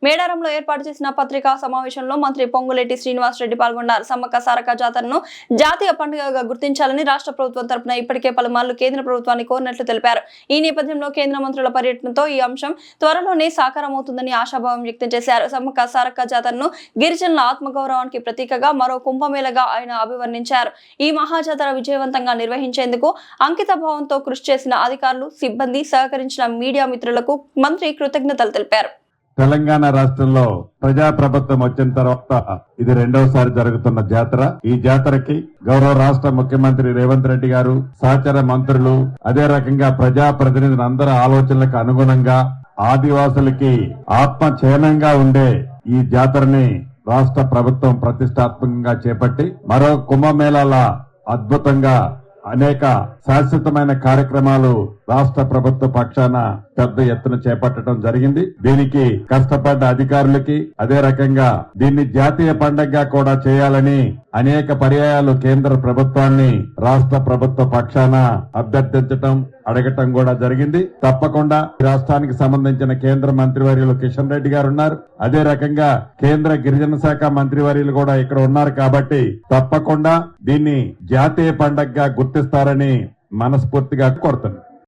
మేడారంలో ఏర్పాటు చేసిన పత్రికా సమావేశంలో మంత్రి పొంగులేటి శ్రీనివాసరెడ్డి పాల్గొన్నారు. సమ్మక్క సారక్క జాతరను జాతీయ పండుగగా గుర్తించాలని రాష్ట్ర ప్రభుత్వం తరపున ఇప్పటికే పలుమార్లు కేంద్ర ప్రభుత్వాన్ని కోరినట్లు తెలిపారు. ఈ నేపథ్యంలో కేంద్ర మంత్రుల పర్యటనతో ఈ అంశం త్వరలోనే సాకారమవుతుందని ఆశాభావం వ్యక్తం చేశారు. సమ్మక్క సారక్క జాతరను గిరిజనుల ఆత్మగౌరవానికి ప్రతీకగా మరో కుంభమేళగా ఆయన అభివర్ణించారు. ఈ మహాజాతర విజయవంతంగా నిర్వహించేందుకు అంకిత భావంతో కృషి చేసిన అధికారులు, సిబ్బంది, సహకరించిన మీడియా మిత్రులకు మంత్రి కృతజ్ఞతలు తెలిపారు. తెలంగాణ రాష్ట్రంలో ప్రజాప్రభుత్వం వచ్చిన తర్వాత ఇది రెండవసారి జరుగుతున్న జాతర. ఈ జాతరకి గౌరవ రాష్ట్ర ముఖ్యమంత్రి రేవంత్ రెడ్డి గారు, సహచర మంత్రులు, అదే రకంగా ప్రజాప్రతినిధులు అందరి ఆలోచనలకు అనుగుణంగా ఆదివాసులకి ఆత్మచేనంగా ఉండే ఈ జాతరని రాష్ట్ర ప్రభుత్వం ప్రతిష్టాత్మకంగా చేపట్టి మరో కుంభమేళాల అద్భుతంగా అనేక శాశ్వతమైన కార్యక్రమాలు రాష్ట్ర ప్రభుత్వ పక్షాన పెద్ద ఎత్తున చేపట్టడం జరిగింది. దీనికి కష్టపడ్డ అధికారులకి, అదే రకంగా దీన్ని జాతీయ పండుగగా కూడా చేయాలని అనేక పర్యాయాలు కేంద్ర ప్రభుత్వాన్ని రాష్ట్ర ప్రభుత్వ పక్షాన అభ్యర్థించటం, అడగటం కూడా జరిగింది. తప్పకుండా రాష్ట్రానికి సంబంధించిన కేంద్ర మంత్రివర్యులు కిషన్ రెడ్డి గారు ఉన్నారు. అదే రకంగా కేంద్ర గిరిజన శాఖ మంత్రివర్యులు కూడా ఇక్కడ ఉన్నారు. కాబట్టి తప్పకుండా దీన్ని జాతీయ పండుగగా గుర్తిస్తారని మనస్ఫూర్తిగా కోరుతున్నాను.